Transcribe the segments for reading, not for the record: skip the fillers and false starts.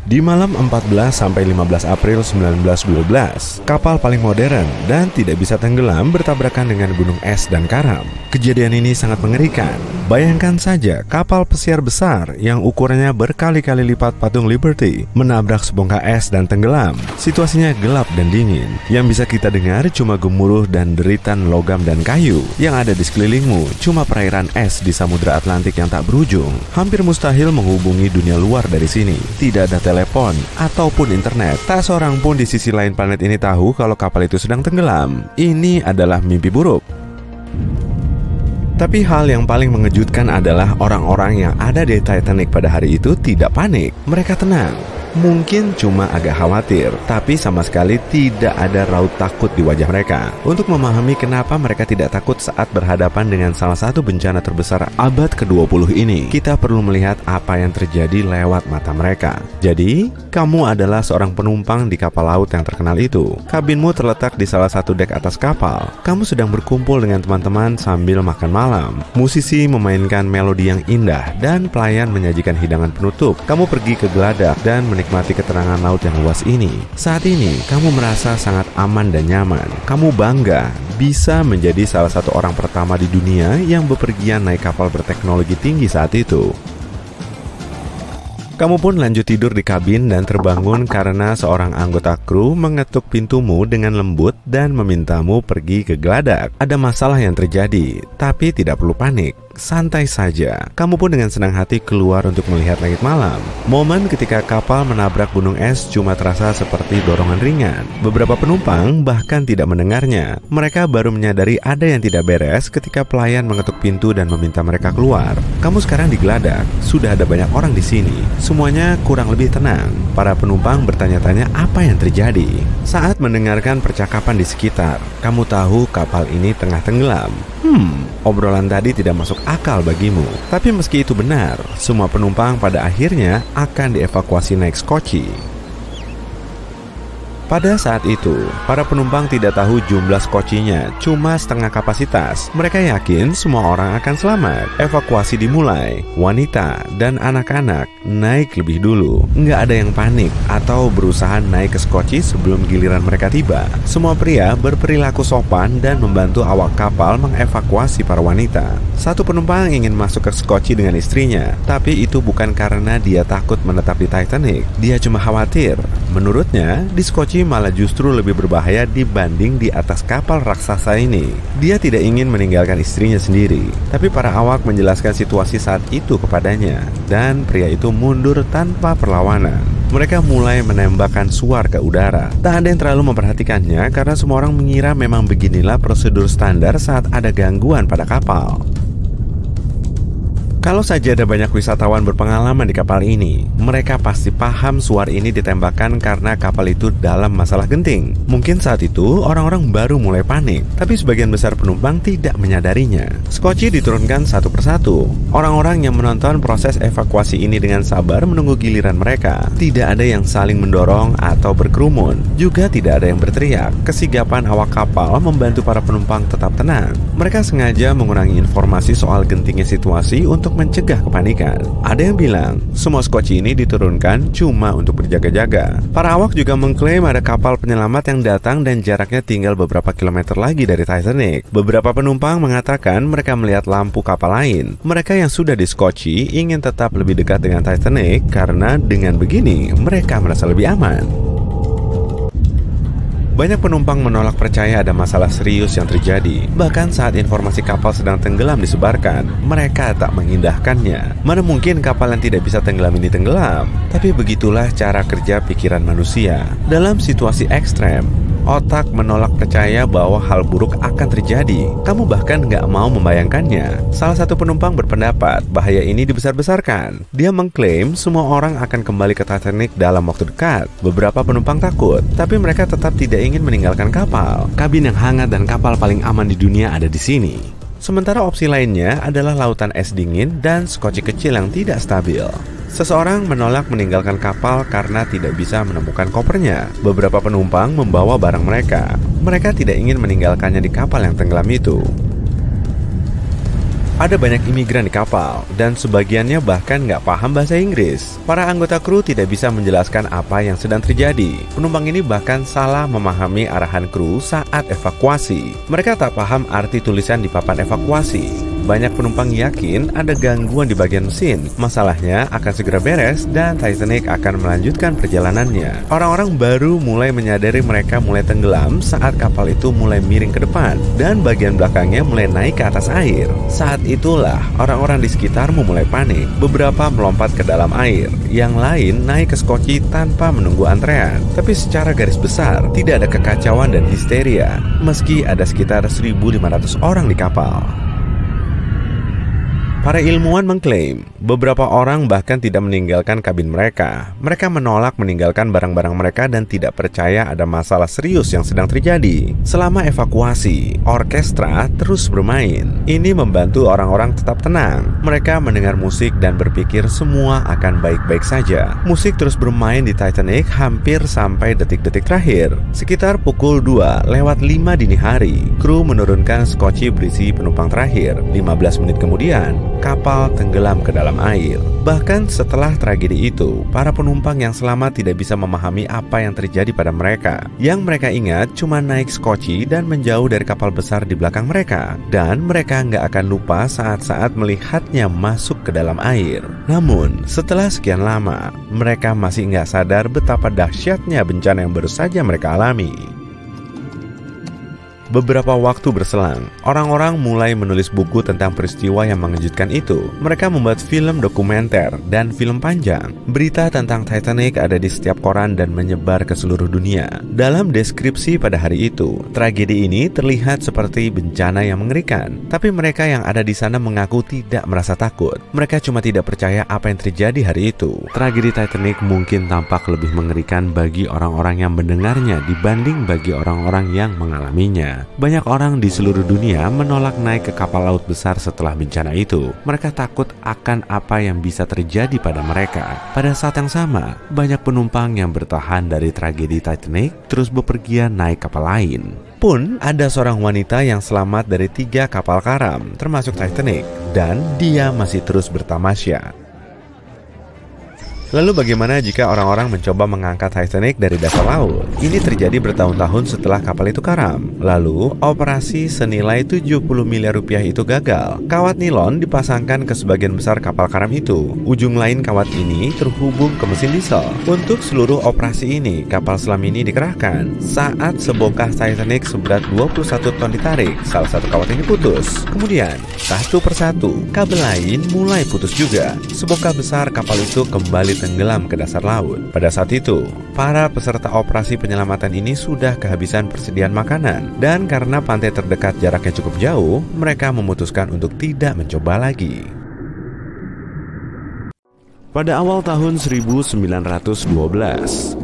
Di malam 14-15 April 1912, kapal paling modern dan tidak bisa tenggelam bertabrakan dengan gunung es dan karam. Kejadian ini sangat mengerikan. Bayangkan saja kapal pesiar besar yang ukurannya berkali-kali lipat patung Liberty menabrak sebongkah es dan tenggelam. Situasinya gelap dan dingin. Yang bisa kita dengar cuma gemuruh dan deritan logam dan kayu. Yang ada di sekelilingmu cuma perairan es di Samudra Atlantik yang tak berujung. Hampir mustahil menghubungi dunia luar dari sini. Tidak ada telepon ataupun internet. Tak seorang pun di sisi lain planet ini tahu kalau kapal itu sedang tenggelam. Ini adalah mimpi buruk. Tapi hal yang paling mengejutkan adalah orang-orang yang ada di Titanic pada hari itu tidak panik. Mereka tenang. Mungkin cuma agak khawatir, tapi sama sekali tidak ada raut takut di wajah mereka. Untuk memahami kenapa mereka tidak takut saat berhadapan dengan salah satu bencana terbesar abad ke-20 ini, kita perlu melihat apa yang terjadi lewat mata mereka. Jadi, kamu adalah seorang penumpang di kapal laut yang terkenal itu. Kabinmu terletak di salah satu dek atas kapal. Kamu sedang berkumpul dengan teman-teman sambil makan malam. Musisi memainkan melodi yang indah dan pelayan menyajikan hidangan penutup. Kamu pergi ke geladak dan menikmati keterangan laut yang luas ini. Saat ini, kamu merasa sangat aman dan nyaman. Kamu bangga bisa menjadi salah satu orang pertama di dunia yang bepergian naik kapal berteknologi tinggi saat itu. Kamu pun lanjut tidur di kabin dan terbangun karena seorang anggota kru mengetuk pintumu dengan lembut dan memintamu pergi ke geladak. Ada masalah yang terjadi, tapi tidak perlu panik. Santai saja. Kamu pun dengan senang hati keluar untuk melihat langit malam. Momen ketika kapal menabrak gunung es cuma terasa seperti dorongan ringan. Beberapa penumpang bahkan tidak mendengarnya. Mereka baru menyadari ada yang tidak beres ketika pelayan mengetuk pintu dan meminta mereka keluar. Kamu sekarang di geladak. Sudah ada banyak orang di sini. Semuanya kurang lebih tenang. Para penumpang bertanya-tanya apa yang terjadi. Saat mendengarkan percakapan di sekitar, kamu tahu kapal ini tengah tenggelam. Obrolan tadi tidak masuk akal bagimu. Tapi meski itu benar, semua penumpang pada akhirnya akan dievakuasi naik skoci. Pada saat itu, para penumpang tidak tahu jumlah skocinya, cuma setengah kapasitas. Mereka yakin semua orang akan selamat. Evakuasi dimulai. Wanita dan anak-anak naik lebih dulu. Nggak ada yang panik atau berusaha naik ke skoci sebelum giliran mereka tiba. Semua pria berperilaku sopan dan membantu awak kapal mengevakuasi para wanita. Satu penumpang ingin masuk ke skoci dengan istrinya, tapi itu bukan karena dia takut menetap di Titanic. Dia cuma khawatir. Menurutnya, di skoci malah justru lebih berbahaya dibanding di atas kapal raksasa ini. Dia tidak ingin meninggalkan istrinya sendiri, tapi para awak menjelaskan situasi saat itu kepadanya, dan pria itu mundur tanpa perlawanan. Mereka mulai menembakkan suar ke udara. Tak ada yang terlalu memperhatikannya karena semua orang mengira memang beginilah prosedur standar saat ada gangguan pada kapal. Kalau saja ada banyak wisatawan berpengalaman di kapal ini, mereka pasti paham suar ini ditembakkan karena kapal itu dalam masalah genting. Mungkin saat itu orang-orang baru mulai panik, tapi sebagian besar penumpang tidak menyadarinya. Skoci diturunkan satu persatu. Orang-orang yang menonton proses evakuasi ini dengan sabar menunggu giliran mereka. Tidak ada yang saling mendorong atau berkerumun. Juga tidak ada yang berteriak. Kesigapan awak kapal membantu para penumpang tetap tenang. Mereka sengaja mengurangi informasi soal gentingnya situasi untuk mencegah kepanikan. Ada yang bilang, semua skoci ini diturunkan cuma untuk berjaga-jaga. Para awak juga mengklaim ada kapal penyelamat yang datang dan jaraknya tinggal beberapa kilometer lagi dari Titanic. Beberapa penumpang mengatakan mereka melihat lampu kapal lain. Mereka yang sudah di skoci ingin tetap lebih dekat dengan Titanic karena dengan begini mereka merasa lebih aman. Banyak penumpang menolak percaya ada masalah serius yang terjadi. Bahkan saat informasi kapal sedang tenggelam disebarkan, mereka tak mengindahkannya. Mana mungkin kapal yang tidak bisa tenggelam ini tenggelam? Tapi begitulah cara kerja pikiran manusia. Dalam situasi ekstrem, otak menolak percaya bahwa hal buruk akan terjadi. Kamu bahkan nggak mau membayangkannya. Salah satu penumpang berpendapat bahaya ini dibesar-besarkan. Dia mengklaim semua orang akan kembali ke Titanic dalam waktu dekat. Beberapa penumpang takut, tapi mereka tetap tidak ingin meninggalkan kapal. Kabin yang hangat dan kapal paling aman di dunia ada di sini. Sementara opsi lainnya adalah lautan es dingin dan skoci kecil yang tidak stabil. Seseorang menolak meninggalkan kapal karena tidak bisa menemukan kopernya. Beberapa penumpang membawa barang mereka. Mereka tidak ingin meninggalkannya di kapal yang tenggelam itu. Ada banyak imigran di kapal, dan sebagiannya bahkan nggak paham bahasa Inggris. Para anggota kru tidak bisa menjelaskan apa yang sedang terjadi. Penumpang ini bahkan salah memahami arahan kru saat evakuasi. Mereka tak paham arti tulisan di papan evakuasi. Banyak penumpang yakin ada gangguan di bagian mesin. Masalahnya akan segera beres dan Titanic akan melanjutkan perjalanannya. Orang-orang baru mulai menyadari mereka mulai tenggelam saat kapal itu mulai miring ke depan dan bagian belakangnya mulai naik ke atas air. Saat itulah orang-orang di sekitar mulai panik. Beberapa melompat ke dalam air, yang lain naik ke skoci tanpa menunggu antrean. Tapi secara garis besar tidak ada kekacauan dan histeria, meski ada sekitar 1.500 orang di kapal. Para ilmuwan mengklaim beberapa orang bahkan tidak meninggalkan kabin mereka. Mereka menolak meninggalkan barang-barang mereka dan tidak percaya ada masalah serius yang sedang terjadi. Selama evakuasi, orkestra terus bermain. Ini membantu orang-orang tetap tenang. Mereka mendengar musik dan berpikir semua akan baik-baik saja. Musik terus bermain di Titanic hampir sampai detik-detik terakhir. Sekitar pukul 2:05 dini hari, kru menurunkan skoci berisi penumpang terakhir. 15 menit kemudian, kapal tenggelam ke dalam air. Bahkan setelah tragedi itu, para penumpang yang selamat tidak bisa memahami apa yang terjadi pada mereka. Yang mereka ingat cuma naik skoci dan menjauh dari kapal besar di belakang mereka. Dan mereka nggak akan lupa saat-saat melihatnya masuk ke dalam air. Namun, setelah sekian lama, mereka masih nggak sadar betapa dahsyatnya bencana yang baru saja mereka alami. Beberapa waktu berselang, orang-orang mulai menulis buku tentang peristiwa yang mengejutkan itu. Mereka membuat film dokumenter dan film panjang. Berita tentang Titanic ada di setiap koran dan menyebar ke seluruh dunia. Dalam deskripsi pada hari itu, tragedi ini terlihat seperti bencana yang mengerikan. Tapi mereka yang ada di sana mengaku tidak merasa takut. Mereka cuma tidak percaya apa yang terjadi hari itu. Tragedi Titanic mungkin tampak lebih mengerikan bagi orang-orang yang mendengarnya dibanding bagi orang-orang yang mengalaminya. Banyak orang di seluruh dunia menolak naik ke kapal laut besar setelah bencana itu. Mereka takut akan apa yang bisa terjadi pada mereka. Pada saat yang sama, banyak penumpang yang bertahan dari tragedi Titanic terus bepergian naik kapal lain. Pun ada seorang wanita yang selamat dari 3 kapal karam, termasuk Titanic, dan dia masih terus bertamasya. Lalu bagaimana jika orang-orang mencoba mengangkat Titanic dari dasar laut? Ini terjadi bertahun-tahun setelah kapal itu karam. Lalu, operasi senilai 70 miliar rupiah itu gagal. Kawat nilon dipasangkan ke sebagian besar kapal karam itu. Ujung lain kawat ini terhubung ke mesin diesel. Untuk seluruh operasi ini, kapal selam ini dikerahkan. Saat sebongkah Titanic seberat 21 ton ditarik, salah satu kawat ini putus. Kemudian, satu persatu, kabel lain mulai putus juga. Sebongkah besar kapal itu kembali tenggelam ke dasar laut. Pada saat itu, para peserta operasi penyelamatan ini sudah kehabisan persediaan makanan, dan karena pantai terdekat jaraknya cukup jauh, mereka memutuskan untuk tidak mencoba lagi. Pada awal tahun 1912,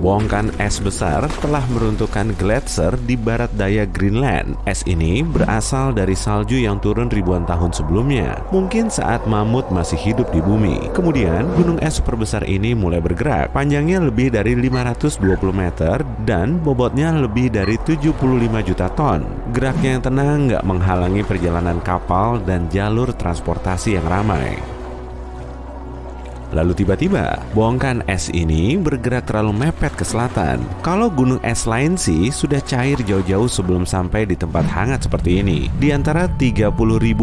bongkahan es besar telah meruntuhkan gletser di barat daya Greenland. Es ini berasal dari salju yang turun ribuan tahun sebelumnya, mungkin saat mamut masih hidup di bumi. Kemudian, gunung es super besar ini mulai bergerak. Panjangnya lebih dari 520 meter dan bobotnya lebih dari 75 juta ton. Geraknya yang tenang nggak menghalangi perjalanan kapal dan jalur transportasi yang ramai. Lalu tiba-tiba, bongkahan es ini bergerak terlalu mepet ke selatan. Kalau gunung es lain sih sudah cair jauh-jauh sebelum sampai di tempat hangat seperti ini. Di antara 30.000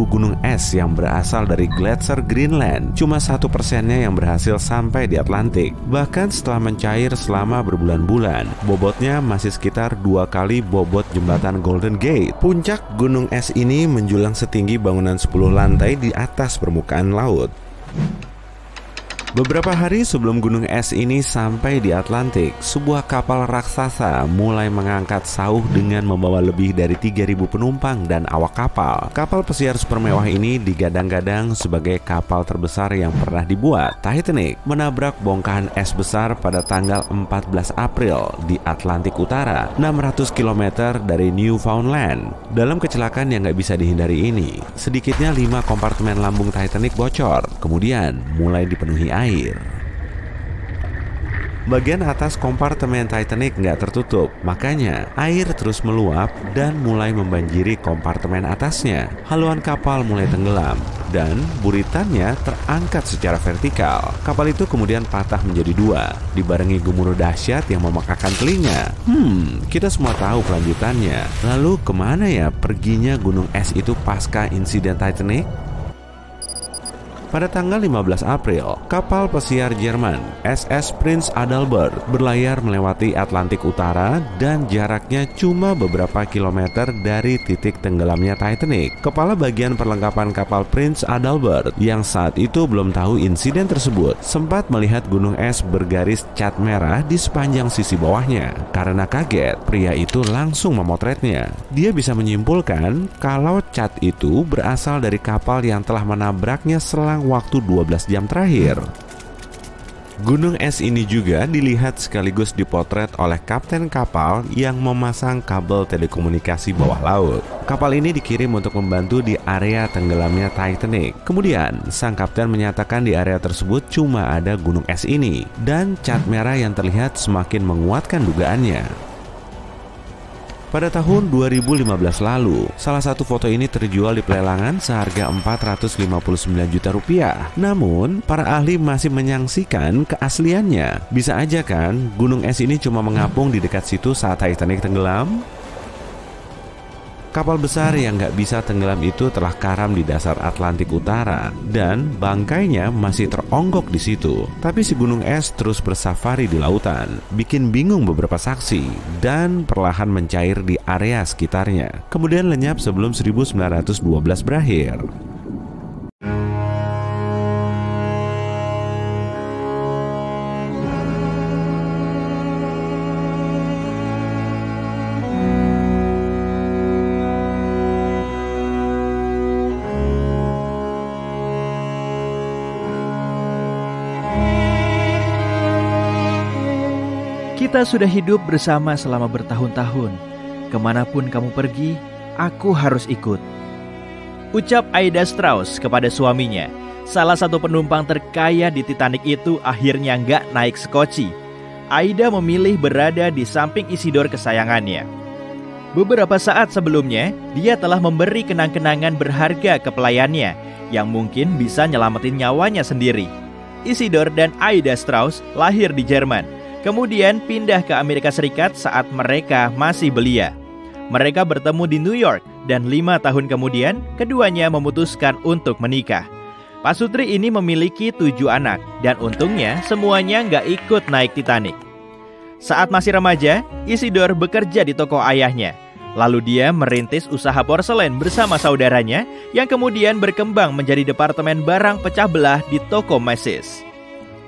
gunung es yang berasal dari gletser Greenland, cuma 1%-nya yang berhasil sampai di Atlantik. Bahkan setelah mencair selama berbulan-bulan, bobotnya masih sekitar 2 kali bobot jembatan Golden Gate. Puncak gunung es ini menjulang setinggi bangunan 10 lantai di atas permukaan laut. Beberapa hari sebelum gunung es ini sampai di Atlantik, sebuah kapal raksasa mulai mengangkat sauh dengan membawa lebih dari 3.000 penumpang dan awak kapal. Kapal pesiar super mewah ini digadang-gadang sebagai kapal terbesar yang pernah dibuat. Titanic menabrak bongkahan es besar pada tanggal 14 April di Atlantik Utara, 600 km dari Newfoundland. Dalam kecelakaan yang nggak bisa dihindari ini, sedikitnya 5 kompartemen lambung Titanic bocor, kemudian mulai dipenuhi air. Bagian atas kompartemen Titanic nggak tertutup, makanya air terus meluap dan mulai membanjiri kompartemen atasnya. Haluan kapal mulai tenggelam. dan buritannya terangkat secara vertikal. Kapal itu kemudian patah menjadi dua, dibarengi gemuruh dahsyat yang memekakan telinga. Kita semua tahu kelanjutannya. Lalu kemana ya perginya gunung es itu pasca insiden Titanic? Pada tanggal 15 April, kapal pesiar Jerman SS Prinz Adalbert berlayar melewati Atlantik Utara dan jaraknya cuma beberapa kilometer dari titik tenggelamnya Titanic. Kepala bagian perlengkapan kapal Prinz Adalbert yang saat itu belum tahu insiden tersebut sempat melihat gunung es bergaris cat merah di sepanjang sisi bawahnya. Karena kaget, pria itu langsung memotretnya. Dia bisa menyimpulkan kalau cat itu berasal dari kapal yang telah menabraknya selang waktu 12 jam terakhir. Gunung es ini juga dilihat sekaligus dipotret oleh kapten kapal yang memasang kabel telekomunikasi bawah laut. Kapal ini dikirim untuk membantu di area tenggelamnya Titanic. Kemudian, sang kapten menyatakan di area tersebut cuma ada gunung es ini, dan cat merah yang terlihat semakin menguatkan dugaannya. Pada tahun 2015 lalu, salah satu foto ini terjual di pelelangan seharga 459 juta rupiah. Namun, para ahli masih menyaksikan keasliannya. Bisa aja kan, gunung es ini cuma mengapung di dekat situ saat Titanic tenggelam? Kapal besar yang nggak bisa tenggelam itu telah karam di dasar Atlantik Utara dan bangkainya masih teronggok di situ. Tapi si gunung es terus bersafari di lautan, bikin bingung beberapa saksi dan perlahan mencair di area sekitarnya. Kemudian lenyap sebelum 1912 berakhir. Kita sudah hidup bersama selama bertahun-tahun. Kemanapun kamu pergi, aku harus ikut. Ucap Aida Strauss kepada suaminya. Salah satu penumpang terkaya di Titanic itu akhirnya nggak naik sekoci. Aida memilih berada di samping Isidor kesayangannya. Beberapa saat sebelumnya, dia telah memberi kenang-kenangan berharga ke pelayannya yang mungkin bisa nyelamatin nyawanya sendiri. Isidor dan Aida Strauss lahir di Jerman. Kemudian pindah ke Amerika Serikat saat mereka masih belia. Mereka bertemu di New York dan 5 tahun kemudian keduanya memutuskan untuk menikah. Pasutri ini memiliki 7 anak dan untungnya semuanya nggak ikut naik Titanic. Saat masih remaja, Isidor bekerja di toko ayahnya. Lalu dia merintis usaha porselen bersama saudaranya yang kemudian berkembang menjadi departemen barang pecah belah di toko Macy's.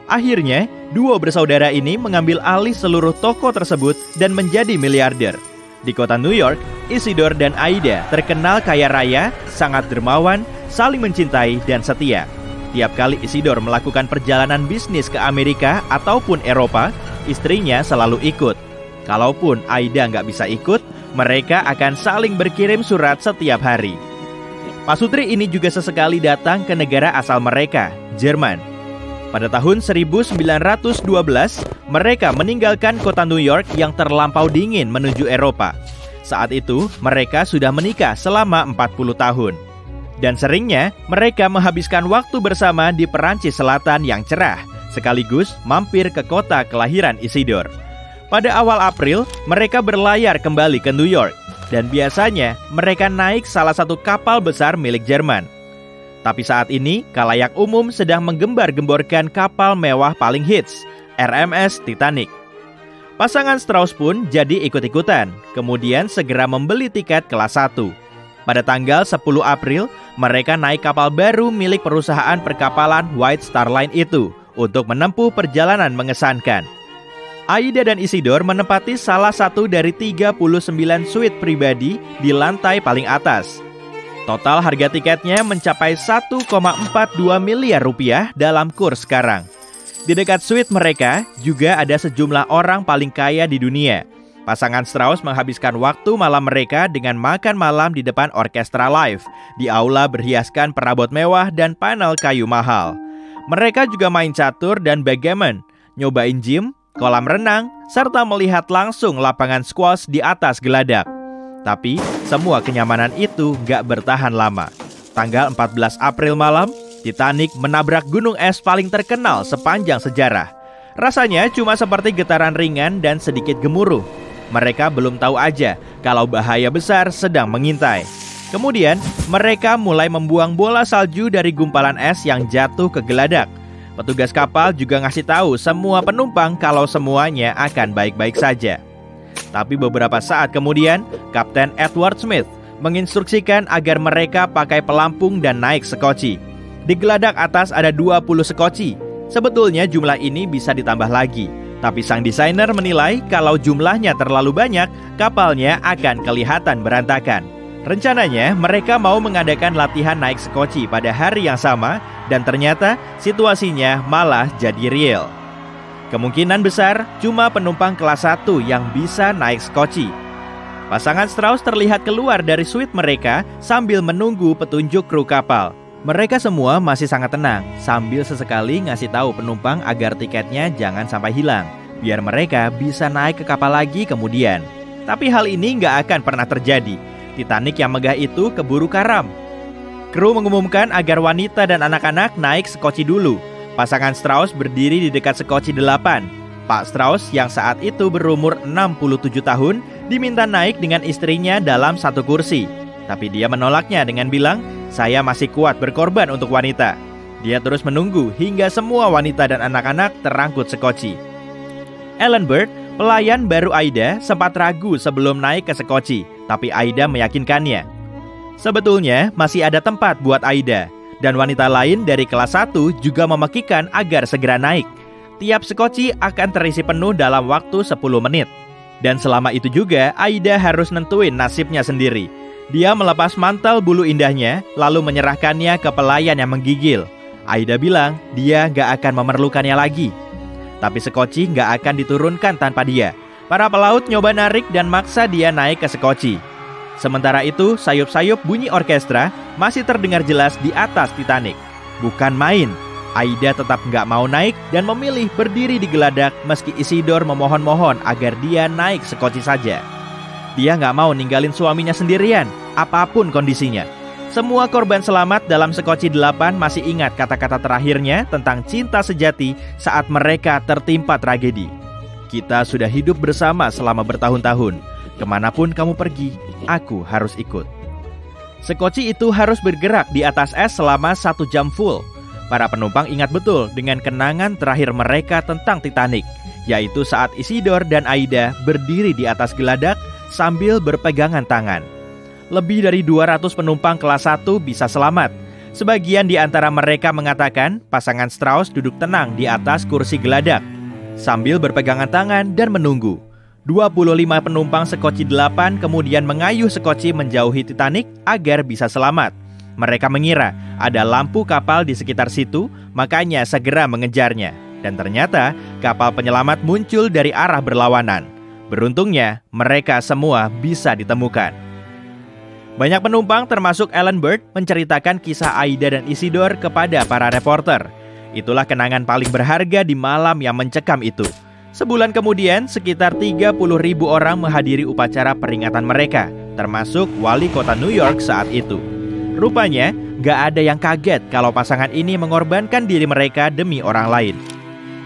Akhirnya, duo bersaudara ini mengambil alih seluruh toko tersebut dan menjadi miliarder. Di kota New York, Isidor dan Aida terkenal kaya raya, sangat dermawan, saling mencintai, dan setia. Tiap kali Isidor melakukan perjalanan bisnis ke Amerika ataupun Eropa, istrinya selalu ikut. Kalaupun Aida nggak bisa ikut, mereka akan saling berkirim surat setiap hari. Pasutri ini juga sesekali datang ke negara asal mereka, Jerman. Pada tahun 1912, mereka meninggalkan kota New York yang terlampau dingin menuju Eropa. Saat itu, mereka sudah menikah selama 40 tahun. Dan seringnya, mereka menghabiskan waktu bersama di Perancis Selatan yang cerah, sekaligus mampir ke kota kelahiran Isidor. Pada awal April, mereka berlayar kembali ke New York. Dan biasanya, mereka naik salah satu kapal besar milik Jerman. Tapi saat ini, khalayak umum sedang menggembar-gemborkan kapal mewah paling hits, RMS Titanic. Pasangan Strauss pun jadi ikut-ikutan, kemudian segera membeli tiket kelas 1. Pada tanggal 10 April, mereka naik kapal baru milik perusahaan perkapalan White Star Line itu untuk menempuh perjalanan mengesankan. Aida dan Isidor menempati salah satu dari 39 suite pribadi di lantai paling atas. Total harga tiketnya mencapai 1,42 miliar rupiah dalam kurs sekarang. Di dekat suite mereka juga ada sejumlah orang paling kaya di dunia. Pasangan Strauss menghabiskan waktu malam mereka dengan makan malam di depan orkestra live, di aula berhiaskan perabot mewah dan panel kayu mahal. Mereka juga main catur dan backgammon, nyobain gym, kolam renang, serta melihat langsung lapangan squash di atas geladak. Tapi, semua kenyamanan itu gak bertahan lama. Tanggal 14 April malam, Titanic menabrak gunung es paling terkenal sepanjang sejarah. Rasanya cuma seperti getaran ringan dan sedikit gemuruh. Mereka belum tahu aja kalau bahaya besar sedang mengintai. Kemudian, mereka mulai membuang bola salju dari gumpalan es yang jatuh ke geladak. Petugas kapal juga ngasih tahu semua penumpang kalau semuanya akan baik-baik saja. Tapi beberapa saat kemudian, Kapten Edward Smith menginstruksikan agar mereka pakai pelampung dan naik sekoci. Di geladak atas ada 20 sekoci. Sebetulnya jumlah ini bisa ditambah lagi. Tapi sang desainer menilai kalau jumlahnya terlalu banyak, kapalnya akan kelihatan berantakan. Rencananya mereka mau mengadakan latihan naik sekoci pada hari yang sama, dan ternyata situasinya malah jadi real. Kemungkinan besar cuma penumpang kelas 1 yang bisa naik sekoci. Pasangan Strauss terlihat keluar dari suite mereka sambil menunggu petunjuk kru kapal. Mereka semua masih sangat tenang, sambil sesekali ngasih tahu penumpang agar tiketnya jangan sampai hilang, biar mereka bisa naik ke kapal lagi kemudian. Tapi hal ini nggak akan pernah terjadi. Titanic yang megah itu keburu karam. Kru mengumumkan agar wanita dan anak-anak naik sekoci dulu. Pasangan Strauss berdiri di dekat sekoci 8. Pak Strauss yang saat itu berumur 67 tahun diminta naik dengan istrinya dalam satu kursi. Tapi dia menolaknya dengan bilang, "Saya masih kuat berkorban untuk wanita." Dia terus menunggu hingga semua wanita dan anak-anak terangkut sekoci. Ellen Bird, pelayan baru Aida, sempat ragu sebelum naik ke sekoci, tapi Aida meyakinkannya. Sebetulnya masih ada tempat buat Aida, dan wanita lain dari kelas 1 juga memakikan agar segera naik. Tiap sekoci akan terisi penuh dalam waktu 10 menit. Dan selama itu juga, Aida harus nentuin nasibnya sendiri. Dia melepas mantel bulu indahnya, lalu menyerahkannya ke pelayan yang menggigil. Aida bilang dia gak akan memerlukannya lagi. Tapi sekoci gak akan diturunkan tanpa dia. Para pelaut nyoba narik dan maksa dia naik ke sekoci. Sementara itu, sayup-sayup bunyi orkestra masih terdengar jelas di atas Titanic. Bukan main, Aida tetap nggak mau naik dan memilih berdiri di geladak meski Isidore memohon-mohon agar dia naik sekoci saja. Dia nggak mau ninggalin suaminya sendirian, apapun kondisinya. Semua korban selamat dalam sekoci 8 masih ingat kata-kata terakhirnya tentang cinta sejati saat mereka tertimpa tragedi. "Kita sudah hidup bersama selama bertahun-tahun. Kemanapun kamu pergi, aku harus ikut." Sekoci itu harus bergerak di atas es selama 1 jam full. Para penumpang ingat betul dengan kenangan terakhir mereka tentang Titanic, yaitu saat Isidore dan Aida berdiri di atas geladak sambil berpegangan tangan. Lebih dari 200 penumpang kelas 1 bisa selamat. Sebagian di antara mereka mengatakan pasangan Strauss duduk tenang di atas kursi geladak sambil berpegangan tangan dan menunggu. 25 penumpang sekoci 8 kemudian mengayuh sekoci menjauhi Titanic agar bisa selamat. Mereka mengira ada lampu kapal di sekitar situ, makanya segera mengejarnya. Dan ternyata kapal penyelamat muncul dari arah berlawanan. Beruntungnya, mereka semua bisa ditemukan. Banyak penumpang termasuk Ellen Bird menceritakan kisah Aida dan Isidore kepada para reporter. Itulah kenangan paling berharga di malam yang mencekam itu. Sebulan kemudian, sekitar 30.000 orang menghadiri upacara peringatan mereka, termasuk wali kota New York saat itu. Rupanya, gak ada yang kaget kalau pasangan ini mengorbankan diri mereka demi orang lain.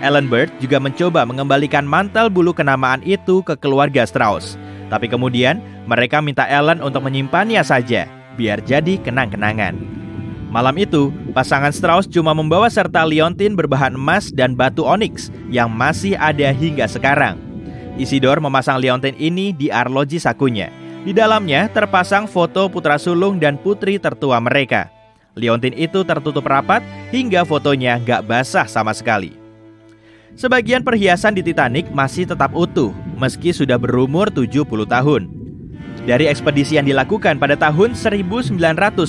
Ellen Bird juga mencoba mengembalikan mantel bulu kenamaan itu ke keluarga Strauss. Tapi kemudian, mereka minta Ellen untuk menyimpannya saja, biar jadi kenang-kenangan. Malam itu, pasangan Strauss cuma membawa serta liontin berbahan emas dan batu onyx yang masih ada hingga sekarang. Isidore memasang liontin ini di arloji sakunya. Di dalamnya terpasang foto putra sulung dan putri tertua mereka. Liontin itu tertutup rapat hingga fotonya gak basah sama sekali. Sebagian perhiasan di Titanic masih tetap utuh meski sudah berumur 70 tahun. Dari ekspedisi yang dilakukan pada tahun 1985,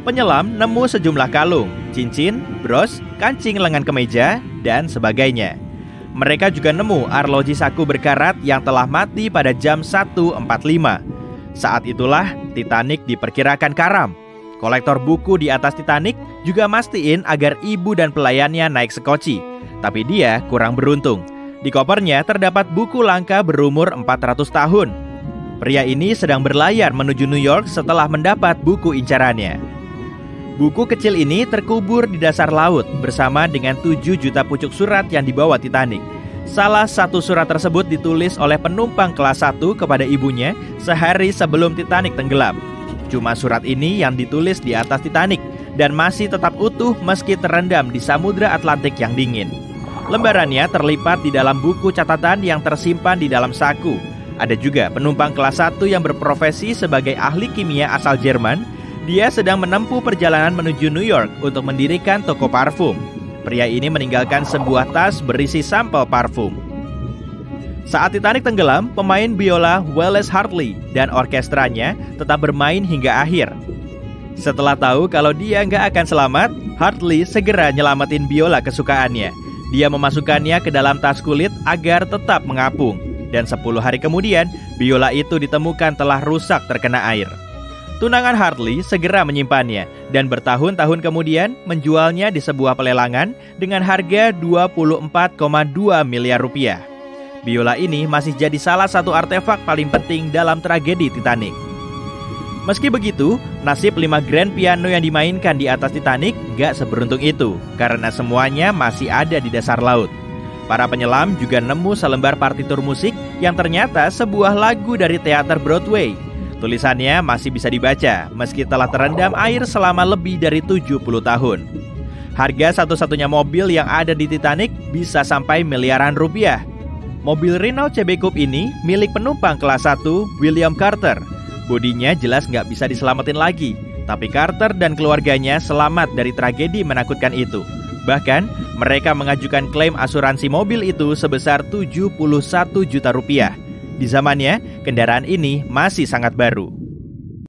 penyelam nemu sejumlah kalung, cincin, bros, kancing lengan kemeja, dan sebagainya. Mereka juga nemu arloji saku berkarat yang telah mati pada jam 1.45. Saat itulah Titanic diperkirakan karam. Kolektor buku di atas Titanic juga mastiin agar ibu dan pelayannya naik sekoci. Tapi dia kurang beruntung. Di kopernya terdapat buku langka berumur 400 tahun. Pria ini sedang berlayar menuju New York setelah mendapat buku incarannya. Buku kecil ini terkubur di dasar laut bersama dengan 7 juta pucuk surat yang dibawa Titanic. Salah satu surat tersebut ditulis oleh penumpang kelas 1 kepada ibunya sehari sebelum Titanic tenggelam. Cuma surat ini yang ditulis di atas Titanic dan masih tetap utuh meski terendam di Samudra Atlantik yang dingin. Lembarannya terlipat di dalam buku catatan yang tersimpan di dalam saku. Ada juga penumpang kelas 1 yang berprofesi sebagai ahli kimia asal Jerman. Dia sedang menempuh perjalanan menuju New York untuk mendirikan toko parfum. Pria ini meninggalkan sebuah tas berisi sampel parfum. Saat Titanic tenggelam, pemain biola Wallace Hartley dan orkestranya tetap bermain hingga akhir. Setelah tahu kalau dia nggak akan selamat, Hartley segera nyelamatin biola kesukaannya. Dia memasukkannya ke dalam tas kulit agar tetap mengapung. Dan 10 hari kemudian, biola itu ditemukan telah rusak terkena air. Tunangan Hartley segera menyimpannya dan bertahun-tahun kemudian menjualnya di sebuah pelelangan dengan harga 24,2 miliar rupiah. Biola ini masih jadi salah satu artefak paling penting dalam tragedi Titanic. Meski begitu, nasib 5 grand piano yang dimainkan di atas Titanic gak seberuntung itu karena semuanya masih ada di dasar laut. Para penyelam juga nemu selembar partitur musik yang ternyata sebuah lagu dari teater Broadway. Tulisannya masih bisa dibaca meski telah terendam air selama lebih dari 70 tahun. Harga satu-satunya mobil yang ada di Titanic bisa sampai miliaran rupiah. Mobil Renault CB Coupe ini milik penumpang kelas 1 William Carter. Bodinya jelas nggak bisa diselamatin lagi, tapi Carter dan keluarganya selamat dari tragedi menakutkan itu. Bahkan, mereka mengajukan klaim asuransi mobil itu sebesar 71 juta rupiah. Di zamannya, kendaraan ini masih sangat baru.